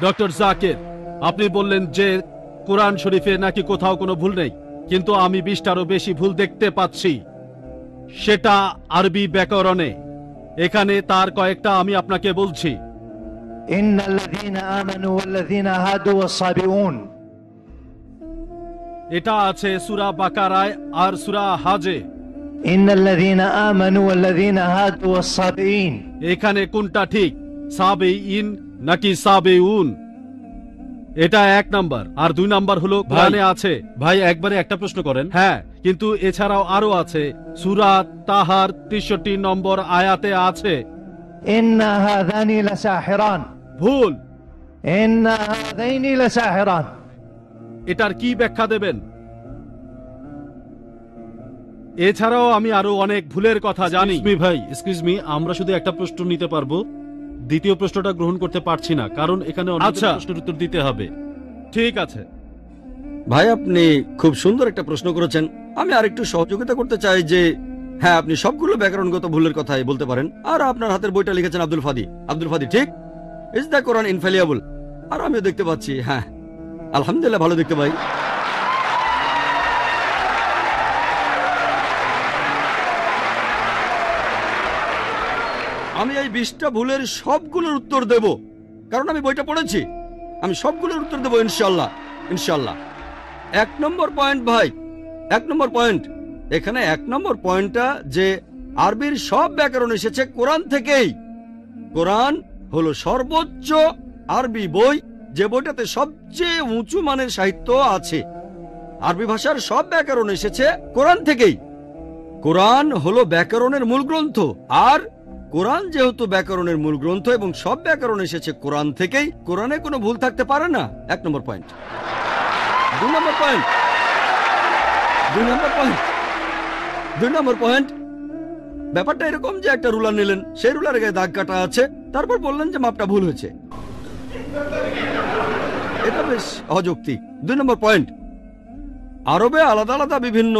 Doctor Zakir, আপনি বললেন যে কোরআন শরীফে নাকি কোথাও কোনো ভুল নেই, কিন্তু আমি 20টারও বেশি ভুল দেখতে পাচ্ছি, সেটা আরবি ব্যাকরণে। এখানে তার কয়েকটা আমি আপনাকে বলছি। ইন্নাল্লাযীনা আমানু ওয়াল্লাযীনা হাদু ওয়াস-সাবিউন, এটা আছে সূরা বাকারায় আর সূরা হাজে। ইন্নাল্লাযীনা আমানু ওয়াল্লাযীনা হাদু ওয়াস-সাবিঈন, এখানে কোনটা ঠিক, সাবেইন নাকি সাবেউন? এটা 1 নাম্বার। আর 2 নাম্বার হলো কোরআনে আছে। ভাই একবারে একটা প্রশ্ন করেন। হ্যাঁ, কিন্তু এছাড়াও আরো আছে। সূরা তাহার 63 নম্বর আয়াতে আছে ইন্না হাযানি লাসাহিরান, ভুল। ইন্না হাযাইনি লাসাহিরান। এটার কি ব্যাখ্যা দেবেন? এছাড়াও আমি আরো অনেক ভুলের কথা জানি। ভাই এক্সকিউজ মি, আমরা শুধু একটা প্রশ্ন নিতে পারবো, দ্বিতীয় প্রশ্নটা গ্রহণ করতে পারছি না, কারণ এখানে অনেক প্রশ্নের উত্তর দিতে হবে। ঠিক আছে ভাই, আপনি খুব সুন্দর একটা প্রশ্ন করেছেন। আমি আরেকটু সহযোগিতা করতে চাই যে হ্যাঁ, আপনি সবগুলো ব্যাকরণগত ভুলের কথাই বলতে পারেন। আর আপনার হাতের বইটা লিখেছেন আব্দুল ফাদি। আব্দুল ফাদি ঠিক, ইজ দ্য কোরআন ইনফ্যালিয়েবল? আর আমিও দেখতে পাচ্ছি, হ্যাঁ আলহামদুলিল্লাহ, ভালো দেখতে ভাই। আমি এই 20টা ভুলের সবগুলোর উত্তর দেব, কারণ আমি বইটা পড়েছি। আমি সবগুলোর উত্তর দেব ইনশাল্লাহ, ইনশাল্লাহ। 1 নম্বর পয়েন্ট ভাই, 1 নম্বর পয়েন্ট। এখানে 1 নম্বর পয়েন্টটা যে আরবির সব ব্যাকরণ এসেছে কোরআন থেকেই। কোরআন হলো সর্বোচ্চ আরবি বই, যে বইটাতে সবচেয়ে উঁচু মানের সাহিত্য আছে। আরবি ভাষার সব ব্যাকরণ এসেছে কোরআন থেকেই। কোরআন হলো ব্যাকরণের মূল গ্রন্থ, আর কোরআন যেহেতু ব্যাকরণের মূল গ্রন্থ এবং সব ব্যাকরণ এসেছে কোরআন থেকেই, কোরআনে কোনো ভুল থাকতে পারে না। 1 নম্বর পয়েন্ট। 2 নম্বর পয়েন্ট, 2 নম্বর পয়েন্ট, 2 নম্বর পয়েন্ট। ব্যাপারটা এরকম যে একটা রুলার নিলেন, সেই রুলারের গায়ে দাগ কাটা আছে, তারপর বললেন যে মাপটা ভুল হয়েছে। এটা বেশ অযৌক্তিক। 2 নম্বর পয়েন্ট, আরবে আলাদা আলাদা বিভিন্ন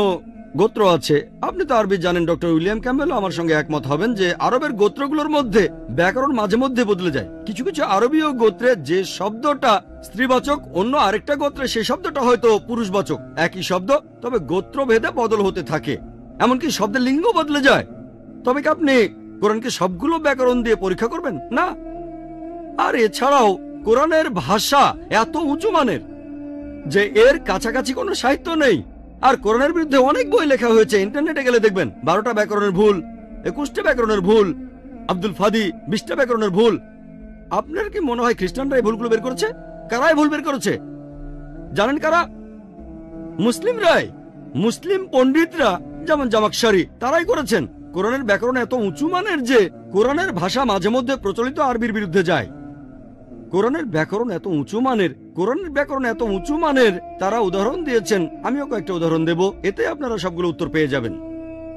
গোত্র আছে। আপনি তো আরবি জানেন, ডক্টর উইলিয়াম ক্যাম্বেলও আমার সঙ্গে একমত হবেন যে আরবের গোত্রগুলোর মধ্যে ব্যাকরণ মাঝে মধ্যে বদলে যায়। কিছু কিছু আরবীয় গোত্রে যে শব্দটা স্ত্রীবাচক, অন্য আরেকটা গোত্রে সেই শব্দটা হয়তো পুরুষবাচক। একই শব্দ, তবে গোত্র ভেদে বদল হতে থাকে। এমনকি শব্দের লিঙ্গ বদলে যায়। তবে কি আপনি কোরআনকে সবগুলো ব্যাকরণ দিয়ে পরীক্ষা করবেন? না। আর এছাড়াও কোরআনের ভাষা এত উঁচু মানের যে এর কাছাকাছি কোনো সাহিত্য নেই। আর কোরআনের বিরুদ্ধে অনেক বই লেখা হয়েছে, ইন্টারনেটে গেলে দেখবেন 12টা ব্যাকরণের ভুল, 21টা ব্যাকরণের ভুল, আব্দুল ফাদি 20টা ব্যাকরণের ভুল। আপনার কি মনে হয় খ্রিস্টানরা এই ভুলগুলো বের করেছে? কারাই ভুল বের করেছে জানেন? কারা? মুসলিমরাই। মুসলিম পণ্ডিতরা, যেমন জামাকশারি, তারাই করেছেন। কোরআনের ব্যাকরণ এত উঁচু মানের যে কোরআনের ভাষা মাঝে মধ্যে প্রচলিত আরবির বিরুদ্ধে যায়। কোরআনের ব্যাকরণ এত উঁচু মানের, কোরআনের ব্যাকরণ এত উঁচু মানের, তারা উদাহরণ দিয়েছেন। আমিও কয়েকটা উদাহরণ দেব, এতে আপনারা সবগুলো উত্তর পেয়ে যাবেন।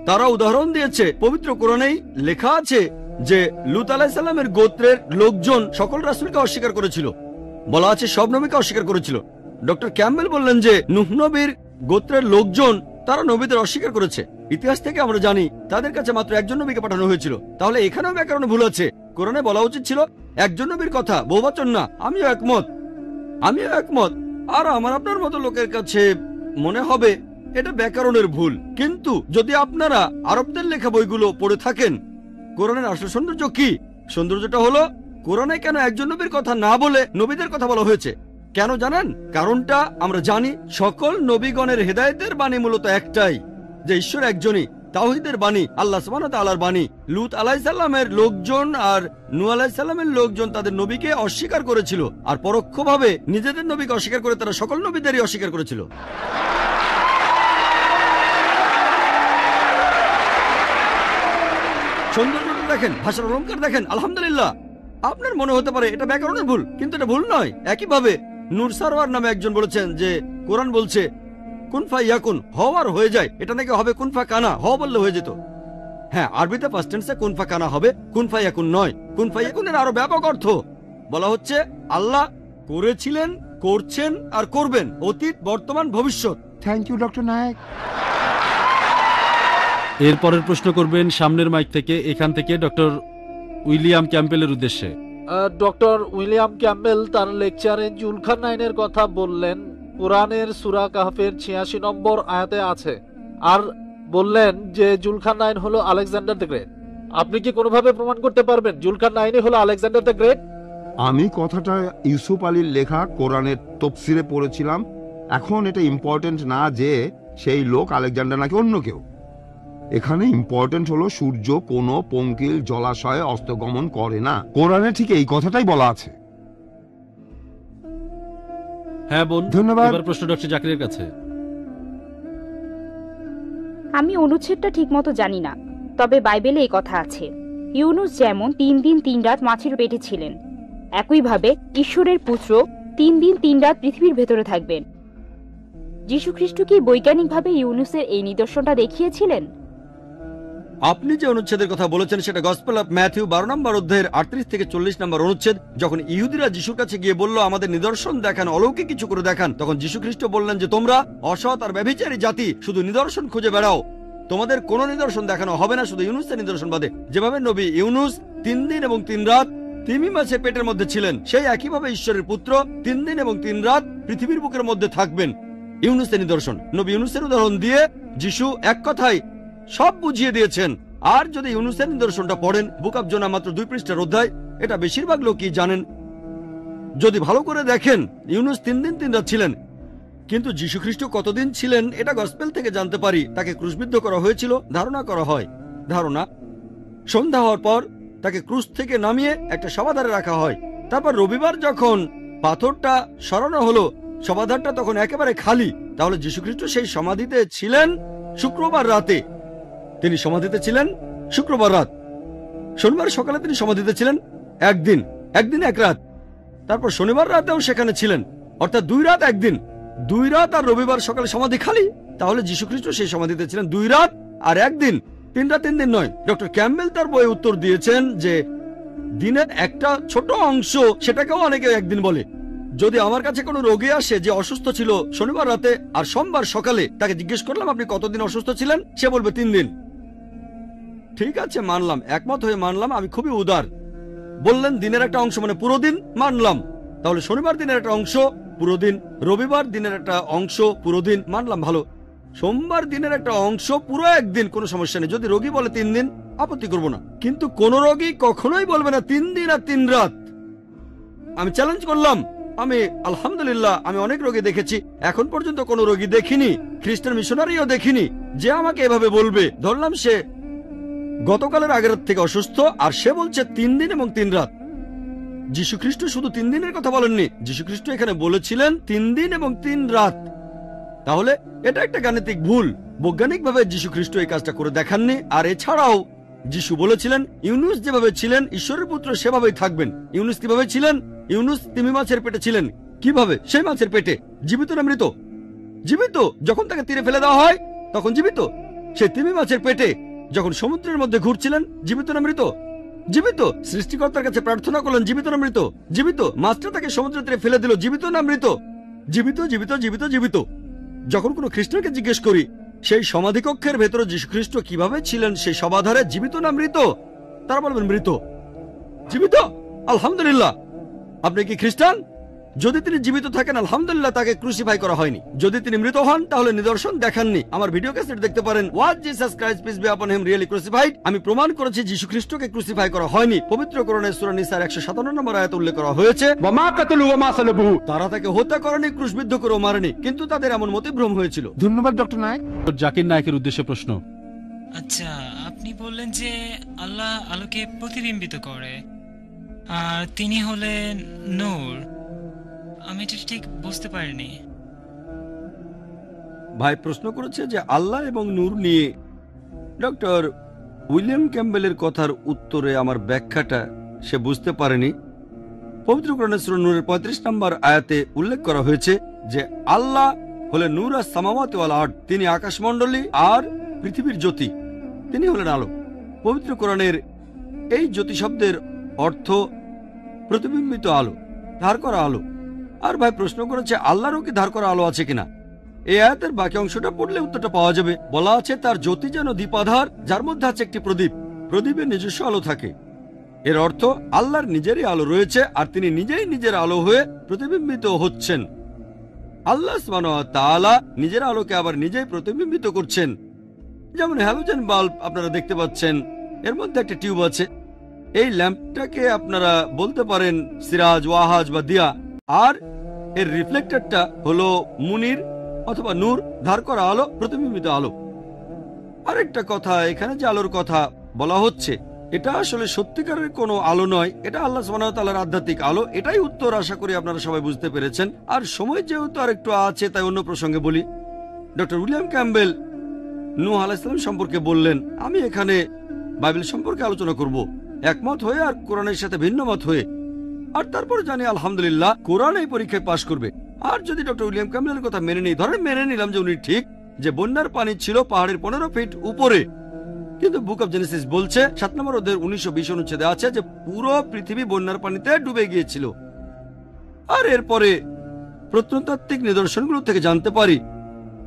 তারা উদাহরণ দিয়েছে, পবিত্র কোরআনেই লেখা আছে যে লূত আলাইহিস সালামের গোত্রের লোকজন সকল রাসূলকে অস্বীকার করেছিল। বলা আছে সব নবীকে অস্বীকার করেছিল। ডক্টর ক্যাম্বেল বললেন যে নূহ নবীর গোত্রের লোকজন, তারা নবীদের অস্বীকার করেছে। ইতিহাস থেকে আমরা জানি তাদের কাছে মাত্র একজন নবীকে পাঠানো হয়েছিল। তাহলে এখানেও ব্যাকরণে ভুল আছে। কোরআনে বলা উচিত ছিল একজন নবীর কথা, বহুবচন না। আমিও একমত, আমিও একমত। আর আমার আপনার মতো লোকের কাছে মনে হবে এটা ব্যাকরণের ভুল। কিন্তু যদি আপনারা আরবদের লেখা বইগুলো পড়ে থাকেন, কোরআনের আসল সৌন্দর্য কি? সৌন্দর্যটা হলো কোরআনে কেন একজন নবীর কথা না বলে নবীদের কথা বলা হয়েছে। কেন জানেন? কারণটা আমরা জানি। সকল নবীগণের হেদায়েতের বাণী মূলত একটাই, যে ঈশ্বর একজনই, তাওহীদের বাণী, আল্লাহ সুবহানাহু ওয়া তাআলার বাণী। লূত আলাইহিস সালামের লোকজন আর নূহ আলাইহিস সালামের লোকজন তাদের নবীকে অস্বীকার করেছিল, আর পরোক্ষভাবে নিজেদের নবীকে অস্বীকার করে তারা সকল নবীদেরই অস্বীকার করেছিল। সৌন্দর্যটা দেখেন, ভাষার অলঙ্কার দেখেন। আলহামদুলিল্লাহ। আপনার মনে হতে পারে এটা ব্যাকরণের ভুল, কিন্তু এটা ভুল নয়। একইভাবে নূর সারওয়ার নামে একজন বলেছেন যে কোরআন বলছে কুন ফায়াকুন, হওয়ার হয়ে যায়। এটা নাকি হবে কুন ফা কানা, হ বললে হয়ে যেত। হ্যাঁ, আরবিতে ফার্স্ট টেন্সে কুন ফা কানা হবে, কুন ফায়াকুন নয়। কুন ফায়াকুনের আরো ব্যাপক অর্থ। বলা হচ্ছে আল্লাহ করেছিলেন, করছেন আর করবেন, অতীত, বর্তমান, ভবিষ্যৎ। Thank you doctor Naik. এরপরের প্রশ্ন করবেন সামনের মাইক থেকে, এখান থেকে ডক্টর উইলিয়াম ক্যাম্পেলের উদ্দেশ্যে। ডক্টর উইলিয়াম ক্যাম্বেল তার লেকচারে জুলখার নাইনের কথা বললেন, কোরআনের সূরা কাহফের ৮৬ নম্বর আয়াতে আছে, আর বললেন যে জুলখার নাইন হলো আলেকজান্ডার দ্য গ্রেট। আপনি কি কোনোভাবে প্রমাণ করতে পারবেন জুলখার নাইনই হলো আলেকজান্ডার দ্য গ্রেট? আমি কথাটা ইউসুফ আলীর লেখা কোরআনের তফসিরে পড়েছিলাম। এখন এটা ইম্পর্টেন্ট না যে সেই লোক আলেকজান্ডার নাকি অন্য কেউ। এখানে ইম্পর্টেন্ট হলো সূর্য কোনো পঙ্কিল জলাশয়ে অস্তগমন করে না। কোরআনে ঠিক এই কথাটাই বলা আছে। হ্যাঁ বোন, ধন্যবাদ। এবার প্রশ্ন ডক্টর জাকিরের কাছে। আমি অনুচ্ছেদটা ঠিকমতো জানি না, তবে বাইবেলে এই কথা আছে, ইউনুস যেমন ৩ দিন ৩ রাত মাছের পেটে ছিলেন, একইভাবে ঈশ্বরের পুত্র ৩ দিন ৩ রাত পৃথিবীর ভেতরে থাকবেন। যীশুখ্রিস্ট কি বৈজ্ঞানিকভাবে ইউনুসের এই নিদর্শনটা দেখিয়েছিলেন? আপনি যে অনুচ্ছেদের কথা বলেছেন সেটা গসপেল অফ ম্যাথিউ ১২ নম্বর অধ্যায়ের ৩৮ থেকে ৪০ নম্বর অনুচ্ছেদ। যখন ইহুদিরা যিশুর কাছে গিয়ে বলল আমাদের নিদর্শন দেখান, অলৌকিক কিছু করে দেখান, তখন যীশু খ্রিস্ট বললেন যে তোমরা অসৎ আর ব্যভিচারী জাতি, শুধু নিদর্শন খুঁজে বেড়াও, তোমাদের কোনো নিদর্শন দেখানো হবে না শুধু ইউনুসের নিদর্শন বাদে। যেভাবে নবী ইউনুস ৩ দিন এবং ৩ রাত তিমি মাছের পেটের মধ্যে ছিলেন, সেই একইভাবে ঈশ্বরের পুত্র ৩ দিন এবং ৩ রাত পৃথিবীর বুকের মধ্যে থাকবেন। ইউনুসের নিদর্শন, নবী ইউনুসের উদাহরণ দিয়ে যিশু এক কথায় সব বুঝিয়ে দিয়েছেন। আর যদি ইউনুসের নিদর্শনটা পড়েন, বুক অব জোনা মাত্র 2 পৃষ্ঠার অধ্যায়, এটা বেশিরভাগ লোকই জানেন। যদি ভালো করে দেখেন, ইউনুস ৩ দিন ৩ রাত ছিলেন, কিন্তু যীশু খ্রিস্ট কতদিন ছিলেন এটা গসপেল থেকে জানতে পারি। তাকে ক্রুশবিদ্ধ করা হয়েছিল, ধারণা করা হয়, সন্ধ্যা হওয়ার পর তাকে ক্রুশ থেকে নামিয়ে একটা সমাধারে রাখা হয়। তারপর রবিবার যখন পাথরটা সরানো হলো, সমাধারটা তখন একেবারে খালি। তাহলে যীশু খ্রিস্ট সেই সমাধিতে ছিলেন শুক্রবার রাতে। তিনি সমাধিতে ছিলেন শুক্রবার রাত। শনিবার সকালে তিনি সমাধিতে ছিলেন একদিন 1 রাত। তারপর শনিবার রাতেও সেখানে ছিলেন, অর্থাৎ 2 রাত 1 দিন। 2 রাত আর রবিবার সকালে সমাধি খালি। তাহলে যীশু খ্রিস্ট সেই সমাধিতে ছিলেন 2 রাত আর 1 দিন, 3 রাত 3 দিন নয়। ডক্টর ক্যাম্বেল তার বইয়ে উত্তর দিয়েছেন যে দিনের একটা ছোট অংশ, সেটাকেও অনেকে একদিন বলে। যদি আমার কাছে কোনো রোগী আসে যে অসুস্থ ছিল শনিবার রাতে আর সোমবার সকালে, তাকে জিজ্ঞেস করলাম আপনি কতদিন অসুস্থ ছিলেন, সে বলবে 3 দিন। ঠিক আছে, মানলাম, একমত হয়ে মানলাম, আমি খুবই উদার। বললেন দিনের একটা অংশ মানে পুরো দিন, মানলাম। তাহলে শনিবার দিনের একটা অংশ পুরো দিন, রবিবার দিনের একটা অংশ পুরো দিন, মানলাম, ভালো। সোমবার দিনের একটা অংশ পুরো 1 দিন, কোনো সমস্যা নেই। যদি রোগী বলে 3 দিন, আপত্তি করব না। কিন্তু কোন রোগী কখনোই বলবে না 3 দিন আর 3 রাত। আমি চ্যালেঞ্জ করলাম। আমি আলহামদুলিল্লাহ আমি অনেক রোগী দেখেছি, এখন পর্যন্ত কোনো রোগী দেখিনি, খ্রিস্টান মিশনারিও দেখিনি যে আমাকে এভাবে বলবে। ধরলাম সে গতকালের আগের রাত থেকে অসুস্থ, আর সে বলছে 3 দিন এবং 3 রাত। যীশু খ্রিস্ট শুধু 3 দিনের কথা বলেননি, যীশু খ্রিস্ট এখানে বলেছিলেন 3 দিন এবং 3 রাত। তাহলে এটা একটা গাণিতিক ভুল। বৈজ্ঞানিকভাবে যীশু খ্রিস্ট এই কাজটা করে দেখাননি। আর এছাড়াও যীশু বলেছিলেন ইউনুস যেভাবে ছিলেন ঈশ্বরের পুত্র সেভাবেই থাকবেন। ইউনুস কিভাবে ছিলেন? ইউনুস তিমি মাছের পেটে ছিলেন। কিভাবে? সেই মাছের পেটে। জীবিত না মৃত? জীবিত। যখন তাকে তীরে ফেলে দেওয়া হয় তখন জীবিত। সেই তিমি মাছের পেটে যখন সমুদ্রের মধ্যে ঘুরছিলেন, জীবিত না মৃত? জীবিত। সৃষ্টিকর্তার কাছে প্রার্থনা করলেন, জীবিত না মৃত? জীবিত। মাছটা তাকে সমুদ্রের তীরে ফেলে দিল, জীবিত না মৃত? জীবিত, জীবিত, জীবিত, জীবিত। যখন কোনো খ্রিস্টানকে জিজ্ঞেস করি সেই সমাধিকক্ষের ভেতরে যীশু খ্রিস্ট কিভাবে ছিলেন সেই সমাধারে, জীবিত না মৃত, তারা বলবেন মৃত। জীবিত? আলহামদুলিল্লাহ। আপনি কি খ্রিস্টান? যদি তিনি জীবিত থাকেন আলহামদুলিল্লাহ, তাকে ক্রুসিফাই করা হয়নি। যদি তিনি মৃত হন তাহলে নিদর্শন দেখাননি। আমার ভিডিও ক্যাসেট দেখতে পারেন, was Jesus Christ peace be upon him really crucified. আমি প্রমাণ করেছি যীশু খ্রিস্টকে ক্রুসিফাই করা হয়নি। পবিত্র কোরআনে সূরা নিসার 157 নম্বর আয়াতে উল্লেখ করা হয়েছে, ওয়া মা কাতালু ওয়া মা সালাবুহু, তারা তাকে হত্যা করেনি, ক্রুশবিদ্ধ করেও মারেনি, কিন্তু তাদের এমন মতিভ্রম হয়েছিল। ধন্যবাদ ডক্টর নায়ক। জাকির নায়কের উদ্দেশ্যে প্রশ্ন। আচ্ছা, আপনি বললেন যে আল্লাহ আলোকে প্রতিবিম্বিত করে আর তিনি হলেন নূর। আমি এটা ঠিক বুঝতে পারিনি। ভাই প্রশ্ন করেছে যে আল্লাহ এবং নূর নিয়ে। ডক্টর উইলিয়াম ক্যাম্বেলের কথার উত্তরে আমার ব্যাখ্যাটা সে বুঝতে পারেনি। পবিত্র কোরআনে সূরা নূরের 35 নম্বর আয়াতে উল্লেখ করা হয়েছে যে আল্লাহ হলেন নূর আস সামাওয়াতি ওয়াল আরদ, তিনি আকাশমণ্ডলী আর পৃথিবীর জ্যোতি, তিনি হলেন আলো। পবিত্র কোরআনের এই জ্যোতি শব্দের অর্থ প্রতিবিম্বিত আলো, ধার করা আলো। আর ভাই প্রশ্ন করেছে আল্লাহরও কি ধার করা আলো আছে কিনা। এই আয়াতের বাকি অংশটা পড়লে উত্তরটা পাওয়া যাবে। বলা আছে তার জ্যোতি যেন দীপাধার, যার মধ্যে আছে একটি প্রদীপ, প্রদীপের নিজস্ব আলো থাকে। এর অর্থ আল্লাহর নিজেরই আলো রয়েছে আর তিনি নিজেই নিজের আলো হয়ে প্রতিবিম্বিত হচ্ছেন। আল্লাহ সুবহানাহু ওয়া তাআলা নিজের আলোকে আবার নিজেই প্রতিবিম্বিত করছেন। যেমন হ্যালোজেন বাল্ব আপনারা দেখতে পাচ্ছেন, এর মধ্যে একটা টিউব আছে। এই ল্যাম্পটাকে আপনারা বলতে পারেন সিরাজ, ওয়াহাজ বা দিয়া, আর এর রিফ্লেক্টরটা হলো মুনির অথবা নূর, ধার করা আলো, প্রতিবিম্বিত আলো। আরেকটা কথা, এখানে যে আলোর কথা বলা হচ্ছে এটা আসলে সত্যিকারের কোনো আলো নয়, এটা আল্লাহ সুবহানাহু ওয়া তাআলার আধ্যাত্মিক আলো। এটাই উত্তর, আশা করি আপনারা সবাই বুঝতে পেরেছেন। আর সময় যেহেতু আরেকটু আছে তাই অন্য প্রসঙ্গে বলি। ডক্টর উইলিয়াম ক্যাম্বেল নূহ আলাইহিস সালাম সম্পর্কে বললেন, আমি এখানে বাইবেল সম্পর্কে আলোচনা করব একমত হয়ে আর কোরআনের সাথে ভিন্ন মত হয়ে। আর তারপর জানি আলহামদুলিল্লাহ কোরআন এই পরীক্ষায় পাশ করবে। আর যদি ডক্টর উইলিয়াম ক্যাম্বেলের কথা মেনে নিই, ধরেন মেনে নিলাম যে উনি ঠিক, যে বন্যার পানি ছিল পাহাড়ের 15 ফিট উপরে, কিন্তু বুক অব জেনেসিস বলছে 7 নম্বর অধ্যায়ের 19-20 অনুচ্ছেদে আছে যে পুরো পৃথিবী বন্যার পানিতে ডুবে গিয়েছিল। আর এরপরে প্রত্নতাত্ত্বিক নিদর্শনগুলো থেকে জানতে পারি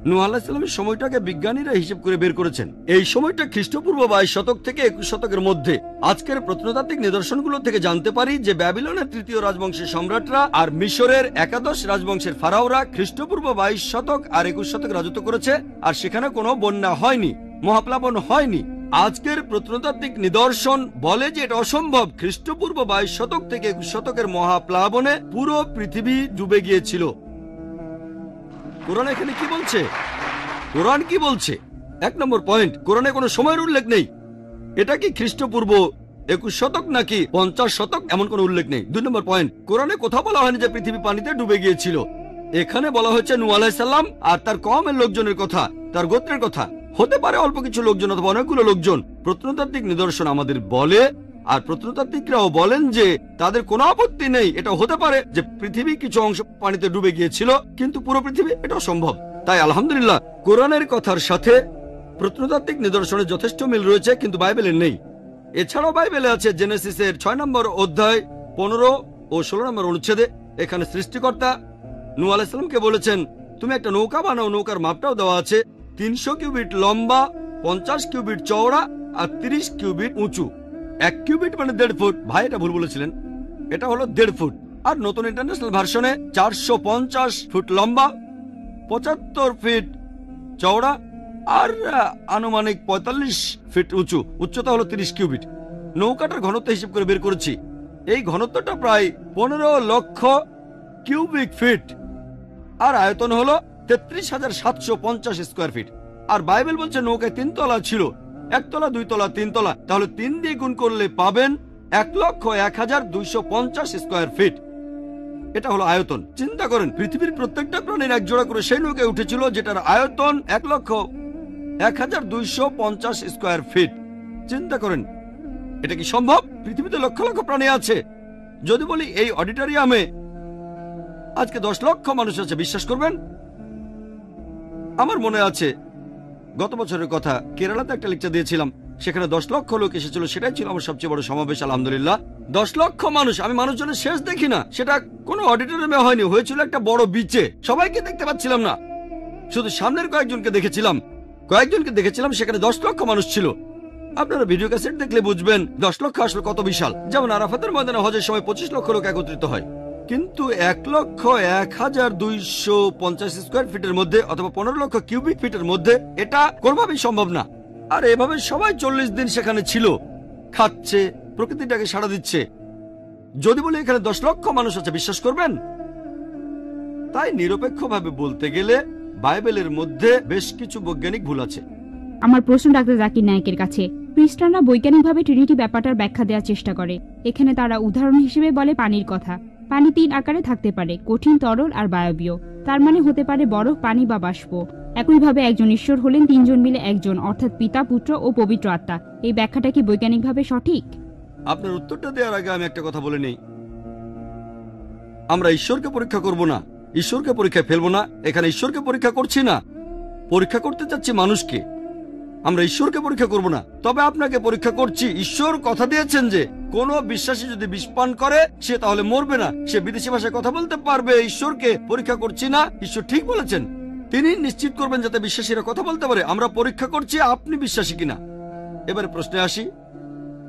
নূহ আলাইহিস সালামের সময়টাকে বিজ্ঞানীরা হিসেব করে বের করেছেন। এই সময়টা খ্রিস্টপূর্ব 22 শতক থেকে 21 শতকের মধ্যে। আজকের প্রত্নতাত্ত্বিক নিদর্শনগুলো থেকে জানতে পারি যে ব্যাবিলনের 3য় রাজবংশের সম্রাটরা আর মিশরের একাদশ রাজবংশের ফারাওরা খ্রিস্টপূর্ব 22 শতক আর 21 শতক রাজত্ব করেছে, আর সেখানে কোনো বন্যা হয়নি, মহাপ্লাবন হয়নি। আজকের প্রত্নতাত্ত্বিক নিদর্শন বলে যে এটা অসম্ভব। খ্রিস্টপূর্ব 22 শতক থেকে 21 শতকের মহাপ্লাবনে পুরো পৃথিবী ডুবে গিয়েছিল। কোরআন এখানে কি বলছে? কোরআন কি বলছে? 1 নম্বর পয়েন্ট, কোরআনে কোনো সময়ের উল্লেখ নেই। এটা কি খ্রিস্টপূর্ব 21 শতক নাকি 50 শতক, এমন কোনো উল্লেখ নেই। 2 নম্বর পয়েন্ট, কোরআনে কোথাও বলা হয়নি যে পৃথিবী পানিতে ডুবে গিয়েছিল। এখানে বলা হয়েছে নূহ আলাইহিস সালাম আর তার কওমের লোকজনের কথা, তার গোত্রের কথা। হতে পারে অল্প কিছু লোকজন অথবা অনেকগুলো লোকজন। প্রত্নতাত্ত্বিক নিদর্শন আমাদের বলে, আর প্রত্নতাত্ত্বিকরাও বলেন যে তাদের কোনো আপত্তি নেই, এটা হতে পারে যে পৃথিবী কিছু অংশ পানিতে ডুবে গিয়েছিল, কিন্তু পুরো পৃথিবী এটা অসম্ভব। তাই আলহামদুলিল্লাহ কোরআনের কথার সাথে প্রত্নতাত্ত্বিক নিদর্শনের যথেষ্ট মিল রয়েছে, কিন্তু বাইবেলের নেই। এছাড়াও বাইবেলে আছে জেনেসিসের 6 নম্বর অধ্যায় 15 ও 16 নম্বর অনুচ্ছেদে। এখানে সৃষ্টিকর্তা নূহ আলাইহিস সালামকে বলেছেন, তুমি একটা নৌকা বানাও। নৌকার মাপটাও দেওয়া আছে, 300 কিউবিট লম্বা, 50 কিউবিট চওড়া আর 30 কিউবিট উঁচু। 1 কিউবিট মানে 1.5 ফুট। ভাই এটা ভুল বলেছিলেন, এটা হলো 1.5 ফুট। আর নতুন ইন্টারন্যাশনাল ভার্সনে 450 ফুট লম্বা, 75 ফিট চওড়া আর আনুমানিক 45 ফিট উঁচু। উচ্চতা হলো 30 কিউবিট। নৌকাটার ঘনত্ব হিসেব করে বের করেছি, এই ঘনত্বটা প্রায় 15 লক্ষ কিউবিক ফিট, আর আয়তন হলো 33,750 স্কোয়ার ফিট। আর বাইবেল বলছে নৌকায় 3 তলা ছিল, 1 তলা, 2 তলা, 3 তলা। তাহলে 3 দিয়ে গুণ করলে পাবেন 1,01,250 স্কোয়ার ফিট। এটা হলো আয়তন। চিন্তা করেন, পৃথিবীর প্রত্যেকটা প্রাণীর এক জোড়া করে সেই নৌকায় উঠেছিল, যেটার আয়তন 1,01,250 স্কোয়ার ফিট। চিন্তা করেন, এটা কি সম্ভব? পৃথিবীতে লক্ষ লক্ষ প্রাণী আছে। যদি বলি এই অডিটোরিয়ামে আজকে 10 লক্ষ মানুষ আছে, বিশ্বাস করবেন? আমার মনে আছে গত বছরের কথা, কেরালাতে একটা লেকচার দিয়েছিলাম, সেখানে 10 লক্ষ লোক এসেছিল। সেটাই ছিল আমার সবচেয়ে বড় সমাবেশ, আলহামদুলিল্লাহ। 10 লক্ষ মানুষ। আমি মানুষজনের শেষ দেখি না, সেটা কোনো অডিটোরিয়ামে হয়নি, হয়েছিল একটা বড় বিচে। সবাইকে দেখতে পাচ্ছিলাম না, শুধু সামনের কয়েকজনকে দেখেছিলাম। সেখানে 10 লক্ষ মানুষ ছিল। আপনারা ভিডিও ক্যাসেট দেখলে বুঝবেন 10 লক্ষ আসলে কত বিশাল। যেমন আরাফাতের ময়দানে হজের সময় 25 লক্ষ লোক একত্রিত হয়, কিন্তু 1,01,250 স্কোয়ার ফিটের মধ্যে অথবা 15 লক্ষ কিউবিক ফিটের মধ্যে এটা কোনোভাবেই সম্ভব না। আর এভাবে সবাই 40 দিন সেখানে ছিল, খাচ্ছে, প্রকৃতিটাকে সাড়া দিচ্ছে। যদি বলি এখানে 10 লক্ষ মানুষ আছে, বিশ্বাস করবেন? তাই নিরপেক্ষভাবে বলতে গেলে বাইবেলের মধ্যে বেশ কিছু বৈজ্ঞানিক ভুল আছে। আমার প্রশ্ন ডাক্তার জাকির নায়েকের কাছে। খ্রিস্টানরা বৈজ্ঞানিকভাবে ট্রিনিটি ব্যাপারটার ব্যাখ্যা দেওয়ার চেষ্টা করে। এখানে তারা উদাহরণ হিসেবে বলে পানির কথা। পানি 3 আকারে থাকতে পারে, কঠিন, তরল আর বায়বীয়। তার মানে হতে পারে বরফ, পানি বা বাষ্প। একইভাবে একজন ঈশ্বর হলেন 3 জন মিলে একজন, অর্থাৎ পিতা, পুত্র ও পবিত্র আত্মা। এই ব্যাখ্যাটা কি বৈজ্ঞানিকভাবে সঠিক? আপনার উত্তরটা দেওয়ার আগে আমি একটা কথা বলে নেই। আমরা ঈশ্বরকে পরীক্ষা করব না, ঈশ্বরকে পরীক্ষায় ফেলবো না। এখানে ঈশ্বরকে পরীক্ষা করছি না, পরীক্ষা করতে চাচ্ছি মানুষকে। আমরা ঈশ্বরকে পরীক্ষা করব না, তবে আপনাকে পরীক্ষা করছি। ঈশ্বর কথা দিয়েছেন যে কোন বিশ্বাসী যদি বিষ পান করে সে তাহলে মরবে না, সে বিদেশি ভাষায় কথা বলতে পারবে। ঈশ্বরকে পরীক্ষা করছি না, ঈশ্বর ঠিক বলেছেন। তিনি নিশ্চিত করবেন যাতে বিশ্বাসীরা কথা বলতে পারে। আমরা পরীক্ষা করছি আপনি বিশ্বাসী কিনা। এবারে প্রশ্নে আসি।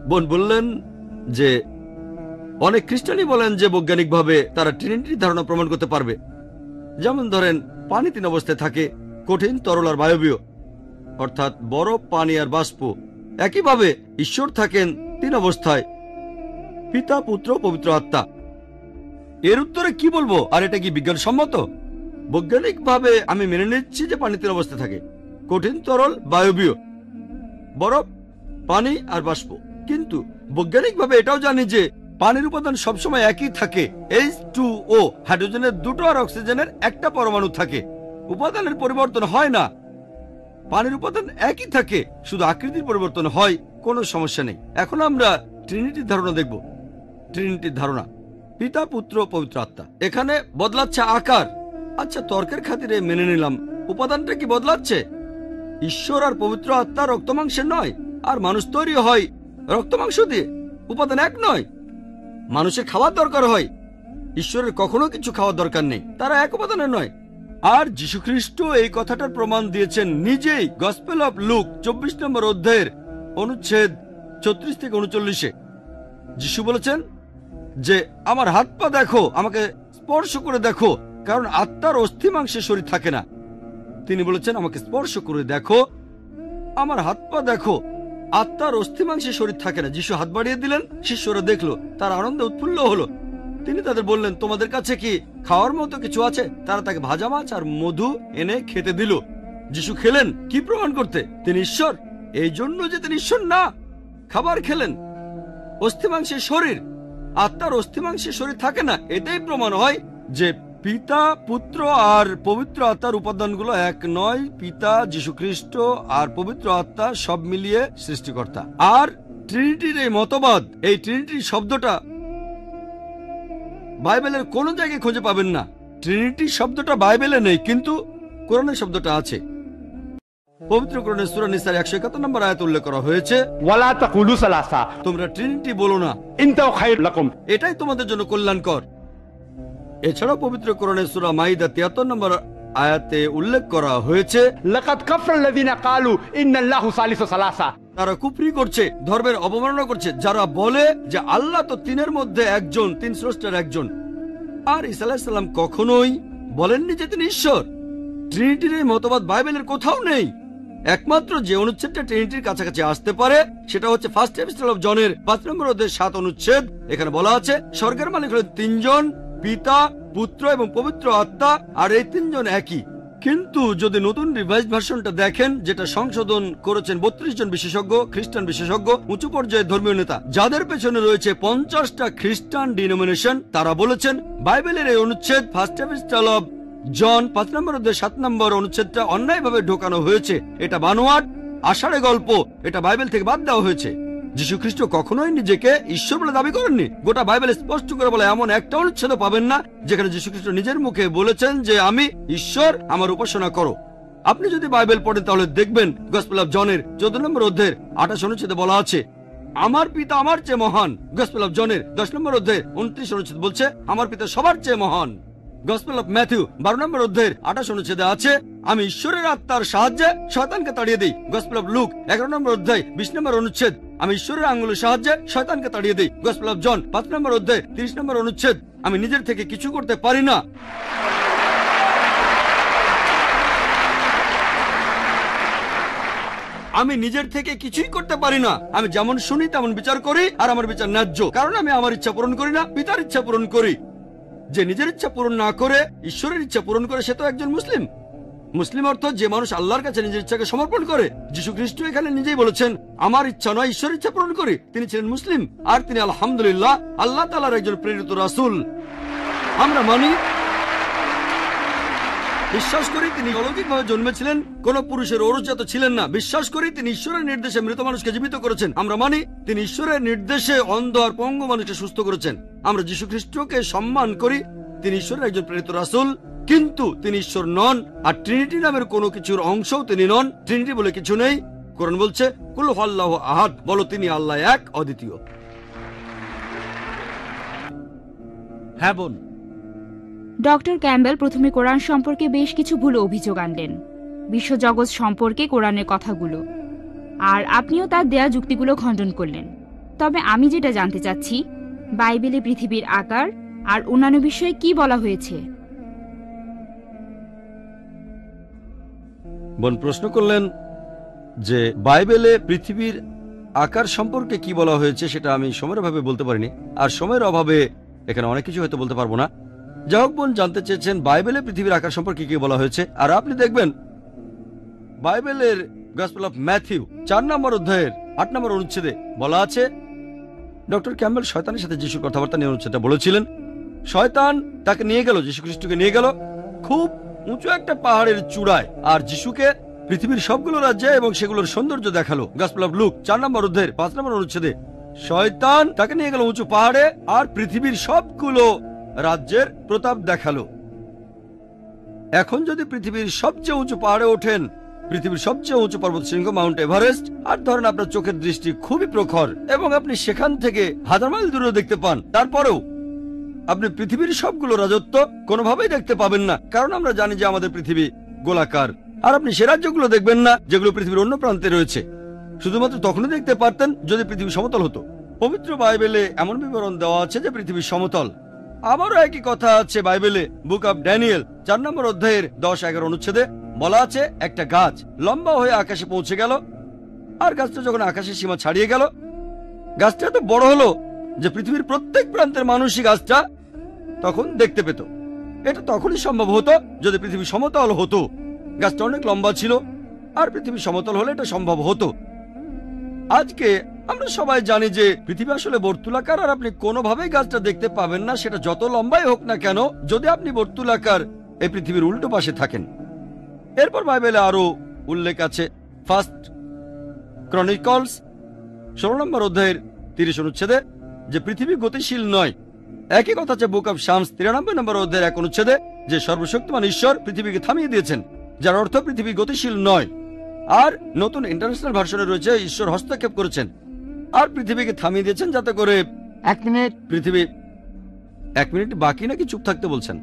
বোন বললেন যে অনেক খ্রিস্টানই বলেন যে বৈজ্ঞানিকভাবে তারা ট্রিনিটির ধারণা প্রমাণ করতে পারবে। যেমন ধরেন, পানি 3 অবস্থায় থাকে, কঠিন, তরল আর বায়বীয়, অর্থাৎ বরফ, পানি আর বাষ্প। একইভাবে ঈশ্বর থাকেন 3 অবস্থায়, পিতা, পুত্র, পবিত্র আত্মা। এর উত্তরে কি বলবো? আর এটা কি বিজ্ঞানসম্মত? বৈজ্ঞানিকভাবে আমি মেনে নিচ্ছি যে পানি 3 অবস্থায় থাকে, কঠিন, তরল, বায়বীয়, বরফ, পানি আর বাষ্প। কিন্তু বৈজ্ঞানিকভাবে এটাও জানি যে পানির উপাদান সবসময় একই থাকে, H2O, হাইড্রোজেনের 2টো আর অক্সিজেনের 1টা পরমাণু থাকে। উপাদানের পরিবর্তন হয় না, পানির উপাদান একই থাকে, শুধু আকৃতির পরিবর্তন হয়। কোনো সমস্যা নেই। এখন আমরা ট্রিনিটির ধারণা দেখব। ট্রিনিটির ধারণা, পিতা, পুত্র, পবিত্র আত্মা। এখানে বদলাচ্ছে আকার। আচ্ছা, তর্কের খাতিরে মেনে নিলাম, উপাদানটা কি বদলাচ্ছে? ঈশ্বর আর পবিত্র আত্মা রক্তমাংসের নয়, আর মানুষ তৈরি হয় রক্তমাংস দিয়ে। উপাদান এক নয়। মানুষের খাওয়ার দরকার হয়, ঈশ্বরের কখনো কিছু খাওয়ার দরকার নেই, তারা এক উপাদানের নয়। আর যীশুখ্রিস্ট এই কথাটার প্রমাণ দিয়েছেন নিজেই গসপেল অফ লুক 24 নম্বর অধ্যায়ের অনুচ্ছেদ 34 থেকে 39-এ। যিশু বলেছেন যে আমার হাত পা দেখো, আমাকে স্পর্শ করে দেখো, কারণ আত্মার অস্থি মাংসে শরীর থাকে না। তিনি বলেছেন আমাকে স্পর্শ করে দেখো, আমার হাত পা দেখো, আত্মার অস্থি মাংসে শরীর থাকে না। যিশু হাত বাড়িয়ে দিলেন, শিষ্যরা দেখলো, তার আনন্দে উৎফুল্ল হলো। তিনি তাদের বললেন, তোমাদের কাছে কি খাওয়ার মতো কিছু আছে? তারা তাকে ভাজা মাছ আর মধু এনে খেতে দিল। যিশু খেলেন কি প্রমাণ করতে? তিনি ঈশ্বর। এই জন্য যে তিনি ঈশ্বর না, খাবার খেলেন। অস্থিমাংসের শরীর, আত্মার অস্থিমাংসের শরীর থাকে না। এটাই প্রমাণ হয় যে পিতা, পুত্র আর পবিত্র আত্মার উপাদানগুলো এক নয়। পিতা, যীশুখ্রিস্ট আর পবিত্র আত্মা সব মিলিয়ে সৃষ্টিকর্তা। আর ট্রিনিটির এই মতবাদ, এই ট্রিনিটির শব্দটা বাইবেলের কোন জায়গায় খুঁজে পাবেন না। ট্রিনিটি শব্দটা বাইবেলে নেই, কিন্তু কোরআনের শব্দটা আছে। পবিত্র কোরআনের সূরা নিসার 171 নম্বর আয়াতে উল্লেখ করা হয়েছে, ওয়ালা তাকুলু সালাসা, তোমরা ট্রিনিটি বলো না, ইনতাও খায়রুল লাকুম, এটাই তোমাদের জন্য কল্যাণকর। এছাড়াও পবিত্র কোরআনের সূরা মাইদা 73 নম্বর আয়াতে উল্লেখ করা হয়েছে, লাকাদ কাফারাল্লাযিনা ক্বালু ইন্নাল্লাহু সালিসু সালাসা, তারা কুফরি করছে, ধর্মের অবমাননা করছে, যারা বলে যে আল্লাহ তো 3-এর মধ্যে একজন, 3 স্রষ্টার একজন। আর ঈসা আলাইহিস সালাম কখনোই বলেননি যে তিনি ঈশ্বর। ট্রিনিটির এই মতবাদ বাইবেলের কোথাও নেই। একমাত্র যে অনুচ্ছেদটা ট্রিনিটির কাছাকাছি আসতে পারে সেটা হচ্ছে ফার্স্ট এপিস্টল অফ জনের 5 নম্বর অধ্যায়ের 7 অনুচ্ছেদ। এখানে বলা আছে স্বর্গের মালিক হলেন 3 জন, পিতা, পুত্র এবং পবিত্র আত্মা, আর এই 3 জন একই। কিন্তু যদি নতুন রিভাইজড ভার্সনটা দেখেন, যেটা সংশোধন করেছেন 32 জন বিশেষজ্ঞ, খ্রিস্টান বিশেষজ্ঞ, উঁচু পর্যায়ের ধর্মীয় নেতা, যাদের পেছনে রয়েছে 50টা খ্রিস্টান ডিনোমিনেশন, তারা বলেছেন বাইবেলের এই অনুচ্ছেদ ফার্স্ট এপিস্টল অফ জন 5 নম্বর অধ্যায় 7 নম্বর অনুচ্ছেদটা অন্যায়ভাবে ঢোকানো হয়েছে। এটা বানোয়াট, আষাঢ়ে গল্প, এটা বাইবেল থেকে বাদ দেওয়া হয়েছে। যীশুখ্রিস্ট কখনোই নিজেকে ঈশ্বর বলে দাবি করেননি। গোটা বাইবেল স্পষ্ট করে বলে এমন একটা অনুচ্ছেদ পাবেন না যেখানে যীশুখ্রিস্ট নিজের মুখে বলেছেন যে আমি ঈশ্বর, আমার উপাসনা করো। আপনি যদি বাইবেল পড়েন তাহলে দেখবেন গসপেল অফ জনের 14 নম্বর অধ্যায়ের 28 অনুচ্ছেদে বলা আছে আমার পিতা আমার চেয়ে মহান। গসপেল অফ জনের 10 নম্বর অধ্যায়ের 29 অনুচ্ছেদ বলছে আমার পিতা সবার চেয়ে মহান। গসপেল অফ ম্যাথিউ 12 নম্বর অধ্যায়ের 28 অনুচ্ছেদে আছে আমি ঈশ্বরের আত্মার সাহায্যে শয়তানকে তাড়িয়ে দিই। গসপেল অফ লুক 11 নম্বর অধ্যায় 20 নম্বর অনুচ্ছেদ আমি ঈশ্বরের আঙ্গুলের সাহায্যে শয়তানকে তাড়িয়ে দিই। গসপেল অফ জন 5 নম্বর অধ্যায় 30 নম্বর অনুচ্ছেদ আমি নিজের থেকে কিছু করতে পারি না। আমি নিজের থেকে কিছুই করতে পারি না। আমি যেমন শুনি তেমন বিচার করি, আর আমার বিচার ন্যায্য, কারণ আমি আমার ইচ্ছা পূরণ করি না, পিতার ইচ্ছা পূরণ করি। যে নিজের ইচ্ছা পূরণ না করে ঈশ্বরের ইচ্ছা পূরণ করে সে তো একজন মুসলিম। মুসলিম অর্থ যে মানুষ আল্লাহর কাছে নিজের ইচ্ছাকে সমর্পণ করে। যীশুখ্রিস্ট এখানে নিজেই বলেছেন আমার ইচ্ছা নয়, ঈশ্বরের ইচ্ছা পূরণ করি। তিনি ছিলেন মুসলিম, আর তিনি আলহামদুলিল্লাহ আল্লাহ তাআলার একজন প্রেরিত রাসূল। আমরা মানি, বিশ্বাস করি তিনি অলৌকিকভাবে জন্মেছিলেন, কোন পুরুষের ঔরসজাত ছিলেন না। বিশ্বাস করি তিনি ঈশ্বরের নির্দেশে মৃত মানুষকে জীবিত করেছেন। আমরা মানি তিনি ঈশ্বরের নির্দেশে অন্ধ আর পঙ্গু মানুষকে সুস্থ করেছেন। আমরা যীশুখ্রিস্টকে সম্মান করি, তিনি ঈশ্বরের একজন প্রেরিত রাসূল, কিন্তু তিনি ঈশ্বর নন। আর ট্রিনিটি নামের কোনো কিছুর অংশও তিনি নন। ট্রিনিটি বলে কিছু নেই। কোরআন বলছে কুল হুয়াল্লাহু আহাদ, বলো তিনি আল্লাহ এক, অদ্বিতীয়। হ্যাঁ বোন। ডক্টর ক্যাম্বেল প্রথমে কোরআন সম্পর্কে বেশ কিছু ভুল অভিযোগ আনলেন, বিশ্বজগৎ সম্পর্কে কোরআনের কথাগুলো, আর আপনিও তার দেয়া যুক্তিগুলো খণ্ডন করলেন। তবে আমি যেটা জানতে চাচ্ছি, বাইবেলে পৃথিবীর আকার আর অন্যান্য বিষয়ে কি বলা হয়েছে? বোন প্রশ্ন করলেন যে বাইবেলে পৃথিবীর আকার সম্পর্কে কি বলা হয়েছে, সেটা আমি সময়ের অভাবে বলতে পারিনি, আর সময়ের অভাবে এখানে অনেক কিছু হয়তো বলতে পারবো না। যাই হোক, বোন জানতে চেয়েছেন বাইবেলে পৃথিবীর আকার সম্পর্কে কি বলা হয়েছে। আর আপনি দেখবেন বাইবেলের গসপেল অফ ম্যাথিউ 4 নম্বর অধ্যায়ের 8 নম্বর অনুচ্ছেদে বলা আছে, ডক্টর ক্যাম্বেল শয়তানের সাথে যিশুর কথাবার্তা নিয়ে অনুচ্ছেদটা বলেছিলেন। শয়তান তাকে নিয়ে গেল, যীশু খ্রিস্টকে নিয়ে গেল খুব উঁচু একটা পাহাড়ের চূড়ায়, আর যিশুকে পৃথিবীর সবগুলো রাজ্যে এবং সেগুলোর সৌন্দর্য দেখালো। গসপেল অফ লুক 4 নম্বর অধ্যায়ের 5 নম্বর অনুচ্ছেদে শয়তান তাকে নিয়ে গেল উঁচু পাহাড়ে আর পৃথিবীর সবগুলো রাজ্যের প্রতাপ দেখালো। এখন যদি পৃথিবীর সবচেয়ে উঁচু পাহাড়ে ওঠেন, পৃথিবীর সবচেয়ে উঁচু পর্বত শৃঙ্গ মাউন্ট এভারেস্ট, আর ধরেন আপনার চোখের দৃষ্টি খুবই প্রখর এবং আপনি সেখান থেকে 1000 মাইল দূরেও দেখতে পান, তারপরেও আপনি পৃথিবীর সবগুলো রাজত্ব কোনোভাবেই দেখতে পাবেন না, কারণ আমরা জানি যে আমাদের পৃথিবী গোলাকার। আর আপনি সে রাজ্যগুলো দেখবেন না যেগুলো পৃথিবীর অন্য প্রান্তে রয়েছে। শুধুমাত্র তখনই দেখতে পারতেন যদি পৃথিবী সমতল হতো। পবিত্র বাইবেলে এমন বিবরণ দেওয়া আছে যে পৃথিবী সমতল। আবারও একই কথা আছে বাইবেলে বুক অব ড্যানিয়েল 4 নম্বর অধ্যায়ের 10-11 অনুচ্ছেদে বলা আছে, একটা গাছ লম্বা হয়ে আকাশে পৌঁছে গেল, আর গাছটা যখন আকাশের সীমা ছাড়িয়ে গেল, গাছটা এত বড় হলো যে পৃথিবীর প্রত্যেক প্রান্তের মানুষই গাছটা তখন দেখতে পেত। এটা তখনই সম্ভব হতো যদি পৃথিবী সমতল হতো। গাছটা অনেক লম্বা ছিল, আর পৃথিবী সমতল হলে এটা সম্ভব হতো। আজকে আমরা সবাই জানি যে পৃথিবী আসলে বর্তুলাকার, আর আপনি কোনোভাবেই গাছটা দেখতে পাবেন না, সেটা যত লম্বাই হোক না কেন, যদি আপনি বর্তুলাকার এই পৃথিবীর উল্টো পাশে থাকেন। এরপর বাইবেলে আরো উল্লেখ আছে, ফার্স্ট ক্রনিকলস 16 নম্বর অধ্যায়ের 30 অনুচ্ছেদে যে পৃথিবী গতিশীল নয়। একই কথা আছে বুক অব শামস 93 নম্বর অধ্যায়ের 1 অনুচ্ছেদে যে সর্বশক্তিমান ঈশ্বর পৃথিবীকে থামিয়ে দিয়েছেন, যার অর্থ পৃথিবী গতিশীল নয়। আর নতুন ইন্টারন্যাশনাল ভার্সনে রয়েছে ঈশ্বর হস্তক্ষেপ করেছেন আর পৃথিবীকে থামিয়ে দিয়েছেন, যাতে করে 1 মিনিট পৃথিবী 1 মিনিট বাকি নাকি চুপ থাকতে বলছেন?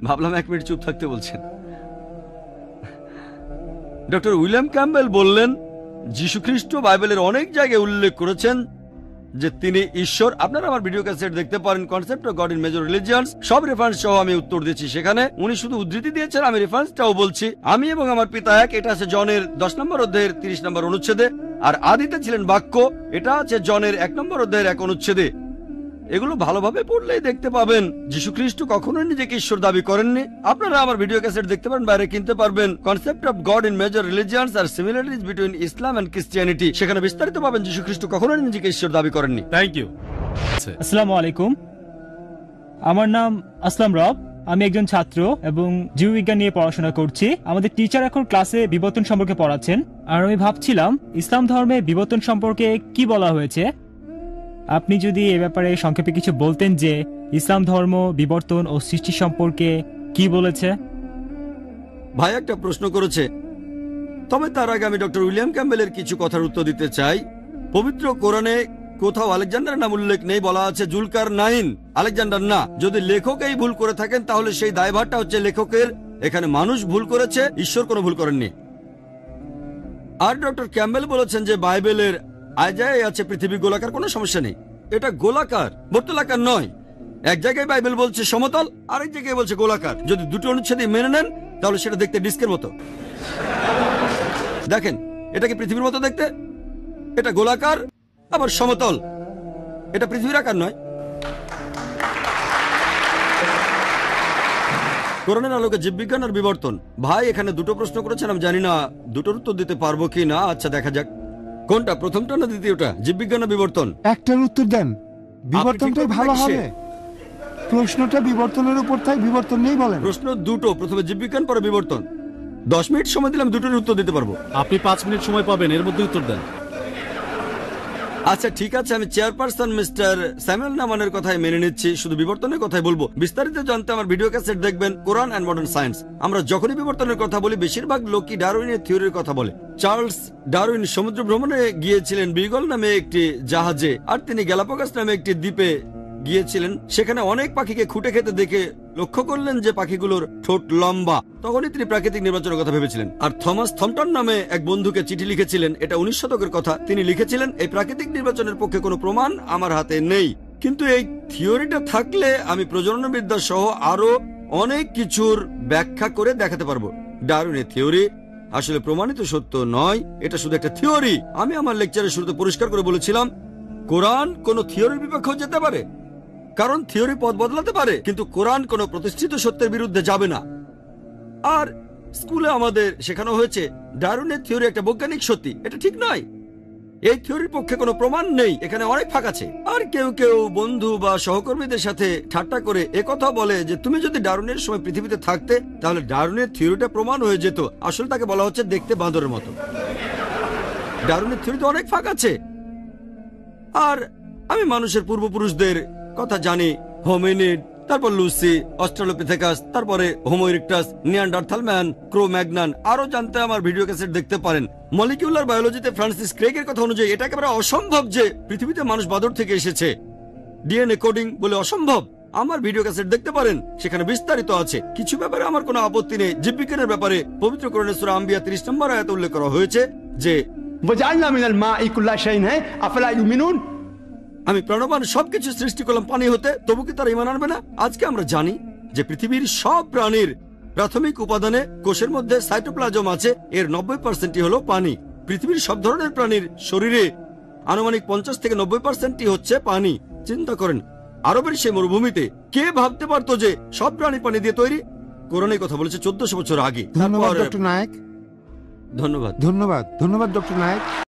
ভাবলাম 1 মিনিট চুপ থাকতে বলছেন। ডক্টর উইলিয়াম ক্যাম্বেল বললেন, যীশু খ্রিস্ট বাইবেলের অনেক জায়গায় উল্লেখ করেছেন যে তিনি ঈশ্বর। আপনারা আমার ভিডিও ক্যাসেট দেখতে পারেন, concept of God in major religions, সব রেফারেন্স সহ আমি উত্তর দিয়েছি সেখানে। উনি শুধু উদ্ধৃতি দিয়েছেন, আমি রেফারেন্সটাও বলছি। আমি এবং আমার পিতা এক, এটা আছে জনের 10 নম্বর অধ্যায়ের 30 নম্বর অনুচ্ছেদে। আর আদিতে ছিলেন বাক্য, এটা আছে জনের 1 নম্বর অধ্যায়ের 1 অনুচ্ছেদে। এগুলো ভালোভাবে পড়লেই দেখতে পাবেন যীশু খ্রিস্ট কখনোই নিজেকে ঈশ্বর দাবি করেননি। আপনারা আমার ভিডিও ক্যাসেট দেখতে পারেন, বাইরে কিনতে পারবেন, concept of God in major religions আর similarities between Islam and Christianity. সেখানে বিস্তারিত পাবেন যীশু খ্রিস্ট কখনোই নিজেকে ঈশ্বর দাবি করেননি। Thank you. আসসালামু আলাইকুম, আমার নাম আসলাম রব। আমি একজন ছাত্র এবং জীববিজ্ঞান নিয়ে পড়াশোনা করছি। আমাদের টিচার এখন ক্লাসে বিবর্তন সম্পর্কে পড়াচ্ছেন, আর আমি ভাবছিলাম ইসলাম ধর্মে বিবর্তন সম্পর্কে কি বলা হয়েছে। আপনি যদি এ ব্যাপারে সংক্ষেপে কিছু বলতেন যে ইসলাম ধর্ম বিবর্তন ও সৃষ্টি সম্পর্কে কি বলেছে। ভাই একটা প্রশ্ন করেছে, তবে তার আগে আমি ডক্টর উইলিয়াম ক্যাম্বেলের কিছু কথার উত্তর দিতে চাই। পবিত্র কোরআনে কোথাও আলেকজান্ডারের নাম উল্লেখ নেই, বলা আছে জুলকার নাইন, আলেকজান্ডার না। যদি লেখক এই ভুল করে থাকেন তাহলে সেই দায়ভারটা হচ্ছে লেখকের। এখানে মানুষ ভুল করেছে, ঈশ্বর কোনো ভুল করেননি। আর ডক্টর ক্যাম্বেল বলেছেন যে বাইবেলের আয়ায় আছে পৃথিবী গোলাকার, কোনো সমস্যা নেই, এটা গোলাকার, বর্তুলাকার নয়। এক জায়গায় বাইবেল বলছে সমতল, আরেক জায়গায় বলছে গোলাকার। যদি দুটো অনুচ্ছেদই মেনে নেন তাহলে সেটা দেখতে ডিস্কের মতো। দেখেন, এটা কি পৃথিবীর মতো দেখতে? এটা গোলাকার আবার সমতল, এটা পৃথিবীর আকার নয়। কোরআনের আলোকে জীববিজ্ঞান আর বিবর্তন। ভাই এখানে দুটো প্রশ্ন করেছেন, আমি জানি না দুটোর উত্তর দিতে পারবো কি না। আচ্ছা দেখা যাক, কোনটা প্রথমটা না দ্বিতীয়টা, জীববিজ্ঞান না বিবর্তন? একটার উত্তর দেন, বিবর্তনটাই ভালো হবে। প্রশ্নটা বিবর্তনের উপর তাই বিবর্তন নেই বলেন। প্রশ্ন দুটো, প্রথমে জীববিজ্ঞান পরে বিবর্তন। 10 মিনিট সময় দিলাম, দুটোর উত্তর দিতে পারবো। আপনি 5 মিনিট সময় পাবেন, এর মধ্যে উত্তর দেন। আচ্ছা ঠিক আছে, আমি চেয়ারপারসন মিস্টার স্যামুয়েল নামানের কথাই মেনে নিচ্ছি, শুধু বিবর্তনের কথাই বলবো। বিস্তারিত জানতে আমার ভিডিও ক্যাসেট দেখবেন, কোরআন অ্যান্ড মডার্ন সায়েন্স। আমরা যখনই বিবর্তনের কথা বলি বেশিরভাগ লোকই ডারউইনের থিওরির কথা বলে। চার্লস ডারউইন সমুদ্র ভ্রমণে গিয়েছিলেন বিগল নামে একটি জাহাজে, আর তিনি গ্যালাপাগোস নামে একটি দ্বীপে গিয়েছিলেন, সেখানে অনেক পাখিকে খুঁটে খেতে দেখে লক্ষ্য করলেন যে পাখিগুলোর ঠোঁট লম্বা। তখনই তিনি প্রাকৃতিক নির্বাচনের কথা ভেবেছিলেন। আর থমাস থমটন নামে এক বন্ধুকে চিঠি লিখেছিলেন, এটা 19 শতকের কথা। তিনি লিখেছিলেন, এই প্রাকৃতিক নির্বাচনের পক্ষে কোনো প্রমাণ আমার হাতে নেই, কিন্তু এই থিওরিটা থাকলে আমি প্রজননবিদ্যা সহ আরো অনেক কিছুর ব্যাখ্যা করে দেখাতে পারবো। ডারউইনের থিওরি আসলে প্রমাণিত সত্য নয়, এটা শুধু একটা থিওরি। আমি আমার লেকচারের শুরুতে পরিষ্কার করে বলেছিলাম, কোরআন কোন থিওরির বিপক্ষে যেতে পারে, কারণ থিওরি পথ বদলাতে পারে, কিন্তু কোরআন কোনো প্রতিষ্ঠিত সত্যের বিরুদ্ধে যাবে না। আর স্কুলে আমাদের শেখানো হয়েছে ডারউইনের থিওরি একটা বৈজ্ঞানিক সত্যি, এটা ঠিক নয়। এই থিওরির পক্ষে কোনো প্রমাণ নেই, এখানে অনেক ফাঁক আছে। আর কেউ কেউ বন্ধু বা সহকর্মীদের সাথে ঠাট্টা করে একথা বলে যে তুমি যদি ডারউইনের সময় পৃথিবীতে থাকতে তাহলে ডারউইনের থিওরিটা প্রমাণ হয়ে যেত। আসলে তাকে বলা হচ্ছে দেখতে বাঁদরের মতো। ডারউইনের থিওরিতে অনেক ফাঁক আছে। আর আমি মানুষের পূর্বপুরুষদের কথা জানি, হোমিনিড, তারপর লুসি, অস্ট্রালোপিথেকাস, তারপরে হোমো ইরেক্টাস, নিয়ান্ডারথাল ম্যান, ক্রো ম্যাগনান। আরো জানতে আমার ভিডিও ক্যাসেট দেখতে পারেন। মলিকিউলার বায়োলজিতে ফ্রান্সিস ক্রেগের কথা অনুযায়ী এটা একেবারে অসম্ভব যে পৃথিবীতে মানুষ বাদর থেকে এসেছে। ডিএনএ কোডিং বলে অসম্ভব। আমার ভিডিও ক্যাসেট দেখতে পারেন, সেখানে বিস্তারিত আছে। কিছু ব্যাপারে আমার কোনো আপত্তি নেই। জীববিজ্ঞানের ব্যাপারে পবিত্র কোরআনে সূরা আম্বিয়া 30 নম্বর আয়াতে উল্লেখ করা হয়েছে যে وجعلنا من الماء كل شيء है أفلا يؤمنون। আমি প্রাণবান সবকিছু সৃষ্টি করলাম পানি হতে, তবু কি তারা ঈমান আনবে না? আজকে আমরা জানি যে পৃথিবীর সব প্রাণীর প্রাথমিক উপাদানে কোষের মধ্যে সাইটোপ্লাজম আছে, এর 90%ই হলো পানি। পৃথিবীর সব ধরনের প্রাণীর শরীরে আনুমানিক 50 থেকে 90%ই হচ্ছে পানি। চিন্তা করেন, আরবের সেই মরুভূমিতে কে ভাবতে পারতো যে সব প্রাণী পানি দিয়ে তৈরি? কোরআনে কথা বলেছে 1400 বছর আগে। ধন্যবাদ ডক্টর নায়েক। ধন্যবাদ। ধন্যবাদ ডক্টর নায়েক।